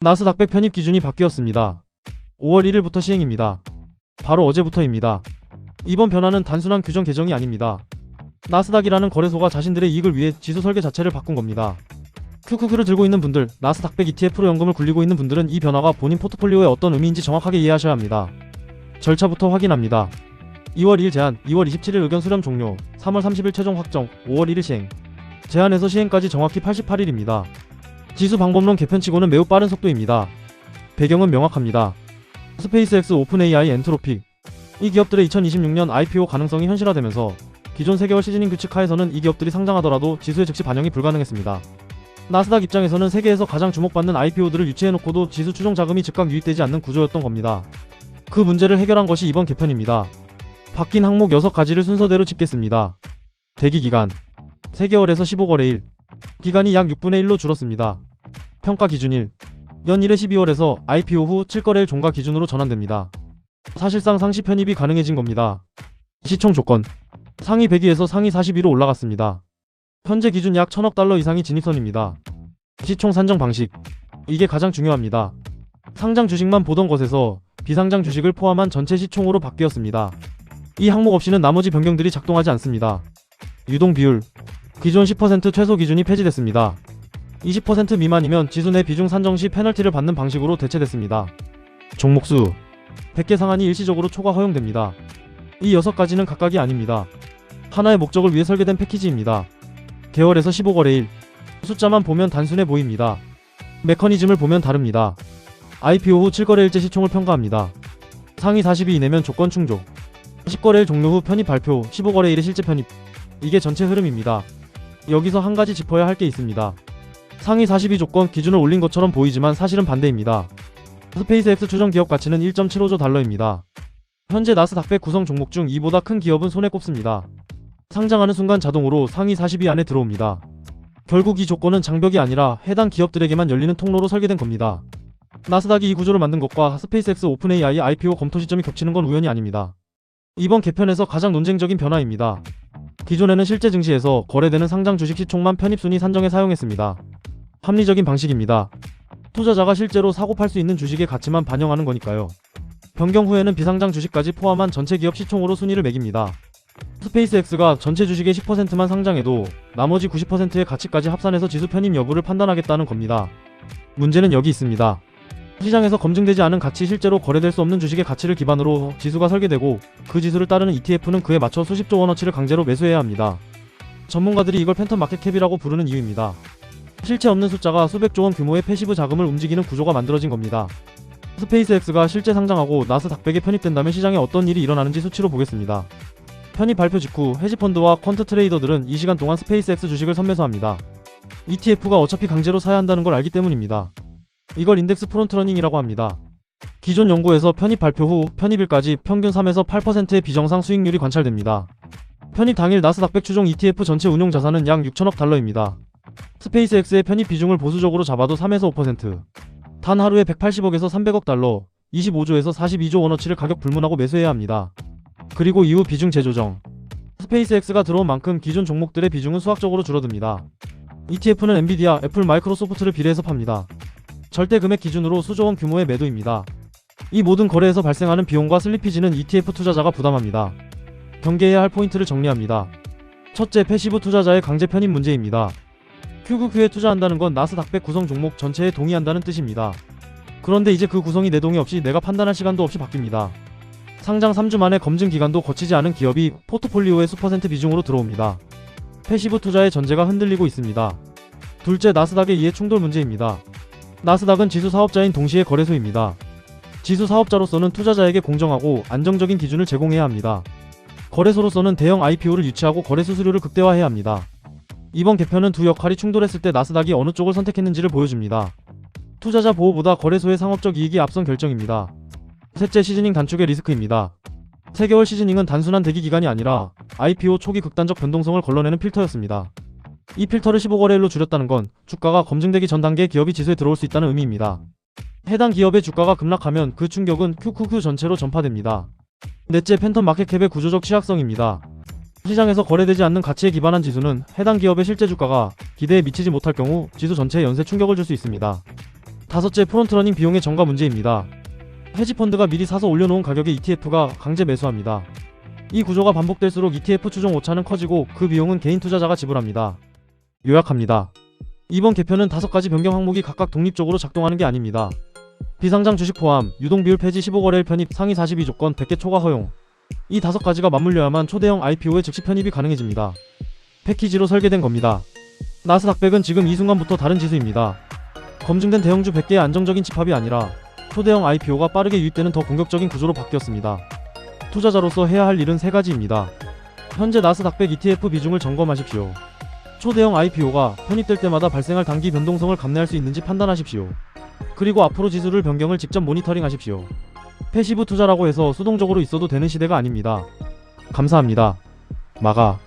나스닥 100 편입 기준이 바뀌었습니다. 5월 1일부터 시행입니다. 바로 어제부터입니다. 이번 변화는 단순한 규정 개정이 아닙니다. 나스닥이라는 거래소가 자신들의 이익을 위해 지수 설계 자체를 바꾼 겁니다. QQQ를 들고 있는 분들, 나스닥 100 ETF로 연금을 굴리고 있는 분들은 이 변화가 본인 포트폴리오에 어떤 의미인지 정확하게 이해하셔야 합니다. 절차부터 확인합니다. 2월 2일 제안, 2월 27일 의견 수렴 종료, 3월 30일 최종 확정, 5월 1일 시행. 제안에서 시행까지 정확히 88일입니다. 지수 방법론 개편치고는 매우 빠른 속도입니다. 배경은 명확합니다. 스페이스X, 오픈AI, 엔트로픽. 이 기업들의 2026년 IPO 가능성이 현실화되면서 기존 3개월 시즈닝 규칙 하에서는 이 기업들이 상장하더라도 지수에 즉시 반영이 불가능했습니다. 나스닥 입장에서는 세계에서 가장 주목받는 IPO들을 유치해놓고도 지수 추종 자금이 즉각 유입되지 않는 구조였던 겁니다. 그 문제를 해결한 것이 이번 개편입니다. 바뀐 항목 6가지를 순서대로 짚겠습니다. 대기기간 3개월에서 15거래일. 기간이 약 6분의 1로 줄었습니다. 평가 기준일 연 1회 12월에서 IPO 후 7거래일 종가 기준으로 전환됩니다. 사실상 상시 편입이 가능해진 겁니다. 시총 조건 상위 100위에서 상위 40위로 올라갔습니다. 현재 기준 약 1000억 달러 이상이 진입선입니다. 시총 산정 방식 이게 가장 중요합니다. 상장 주식만 보던 것에서 비상장 주식을 포함한 전체 시총으로 바뀌었습니다. 이 항목 없이는 나머지 변경들이 작동하지 않습니다. 유동 비율 기존 10% 최소 기준이 폐지됐습니다. 20% 미만이면 지수 내 비중 산정 시 페널티를 받는 방식으로 대체됐습니다. 종목수 100개 상한이 일시적으로 초과 허용됩니다. 이 6가지는 각각이 아닙니다. 하나의 목적을 위해 설계된 패키지입니다. 개월에서 15거래일 숫자만 보면 단순해 보입니다. 메커니즘을 보면 다릅니다. IPO 후 7거래일째 시총을 평가합니다. 상위 40위 이내면 조건 충족, 10거래일 종료 후 편입 발표, 15거래일에 실제 편입. 이게 전체 흐름입니다. 여기서 한 가지 짚어야 할 게 있습니다. 상위 40위 조건 기준을 올린 것처럼 보이지만 사실은 반대입니다. 스페이스X 추정 기업 가치는 1.75조 달러입니다. 현재 나스닥 100 구성 종목 중 이보다 큰 기업은 손에 꼽습니다. 상장하는 순간 자동으로 상위 40위 안에 들어옵니다. 결국 이 조건은 장벽이 아니라 해당 기업들에게만 열리는 통로로 설계된 겁니다. 나스닥이 이 구조를 만든 것과 스페이스X 오픈AI IPO 검토 시점이 겹치는 건 우연이 아닙니다. 이번 개편에서 가장 논쟁적인 변화입니다. 기존에는 실제 증시에서 거래되는 상장 주식 시총만 편입순위 산정에 사용했습니다. 합리적인 방식입니다. 투자자가 실제로 사고 팔 수 있는 주식의 가치만 반영하는 거니까요. 변경 후에는 비상장 주식까지 포함한 전체 기업 시총으로 순위를 매깁니다. 스페이스X가 전체 주식의 10%만 상장해도 나머지 90%의 가치까지 합산해서 지수 편입 여부를 판단하겠다는 겁니다. 문제는 여기 있습니다. 시장에서 검증되지 않은 가치, 실제로 거래될 수 없는 주식의 가치를 기반으로 지수가 설계되고 그 지수를 따르는 ETF는 그에 맞춰 수십조 원어치를 강제로 매수해야 합니다. 전문가들이 이걸 팬텀 마켓캡이라고 부르는 이유입니다. 실체 없는 숫자가 수백조 원 규모의 패시브 자금을 움직이는 구조가 만들어진 겁니다. 스페이스X가 실제 상장하고 나스닥 100에 편입된다면 시장에 어떤 일이 일어나는지 수치로 보겠습니다. 편입 발표 직후 헤지펀드와 퀀트 트레이더들은 이 시간 동안 스페이스X 주식을 선매수합니다. ETF가 어차피 강제로 사야 한다는 걸 알기 때문입니다. 이걸 인덱스 프론트러닝이라고 합니다. 기존 연구에서 편입 발표 후 편입일까지 평균 3에서 8%의 비정상 수익률이 관찰됩니다. 편입 당일 나스닥 100 추종 ETF 전체 운용 자산은 약 6천억 달러입니다. 스페이스X의 편입 비중을 보수적으로 잡아도 3에서 5%. 단 하루에 180억에서 300억 달러, 25조에서 42조 원어치를 가격 불문하고 매수해야 합니다. 그리고 이후 비중 재조정. 스페이스X가 들어온 만큼 기존 종목들의 비중은 수학적으로 줄어듭니다. ETF는 엔비디아, 애플, 마이크로소프트를 비례해서 팝니다. 절대 금액 기준으로 수조원 규모의 매도입니다. 이 모든 거래에서 발생하는 비용과 슬리피지는 ETF 투자자가 부담합니다. 경계해야 할 포인트를 정리합니다. 첫째, 패시브 투자자의 강제 편입 문제입니다. QQQ에 투자한다는 건 나스닥 100 구성 종목 전체에 동의한다는 뜻입니다. 그런데 이제 그 구성이 내 동의 없이, 내가 판단할 시간도 없이 바뀝니다. 상장 3주 만에 검증 기간도 거치지 않은 기업이 포트폴리오의 수퍼센트 비중으로 들어옵니다. 패시브 투자의 전제가 흔들리고 있습니다. 둘째, 나스닥의 이해 충돌 문제입니다. 나스닥은 지수 사업자인 동시에 거래소입니다. 지수 사업자로서는 투자자에게 공정하고 안정적인 기준을 제공해야 합니다. 거래소로서는 대형 IPO를 유치하고 거래 수수료를 극대화해야 합니다. 이번 개편은 두 역할이 충돌했을 때 나스닥이 어느 쪽을 선택했는지를 보여줍니다. 투자자 보호보다 거래소의 상업적 이익이 앞선 결정입니다. 셋째, 시즈닝 단축의 리스크입니다. 3개월 시즈닝은 단순한 대기 기간이 아니라 IPO 초기 극단적 변동성을 걸러내는 필터였습니다. 이 필터를 15거래일로 줄였다는 건 주가가 검증되기 전 단계의 기업이 지수에 들어올 수 있다는 의미입니다. 해당 기업의 주가가 급락하면 그 충격은 QQQ 전체로 전파됩니다. 넷째, 팬텀 마켓캡의 구조적 취약성입니다. 시장에서 거래되지 않는 가치에 기반한 지수는 해당 기업의 실제 주가가 기대에 미치지 못할 경우 지수 전체에 연쇄 충격을 줄 수 있습니다. 다섯째, 프론트러닝 비용의 증가 문제입니다. 헤지펀드가 미리 사서 올려놓은 가격에 ETF가 강제 매수합니다. 이 구조가 반복될수록 ETF 추종 오차는 커지고 그 비용은 개인 투자자가 지불합니다. 요약합니다. 이번 개편은 5가지 변경 항목이 각각 독립적으로 작동하는 게 아닙니다. 비상장 주식 포함, 유동비율 폐지 15거래일 편입 상위 42조건 100개 초과 허용. 이 5가지가 맞물려야만 초대형 IPO의 즉시 편입이 가능해집니다. 패키지로 설계된 겁니다. 나스닥100은 지금 이 순간부터 다른 지수입니다. 검증된 대형주 100개의 안정적인 집합이 아니라 초대형 IPO가 빠르게 유입되는 더 공격적인 구조로 바뀌었습니다. 투자자로서 해야 할 일은 3가지입니다. 현재 나스닥100 ETF 비중을 점검하십시오. 초대형 IPO가 편입될 때마다 발생할 단기 변동성을 감내할 수 있는지 판단하십시오. 그리고 앞으로 지수를 변경을 직접 모니터링하십시오. 패시브 투자라고 해서 수동적으로 있어도 되는 시대가 아닙니다. 감사합니다. 마가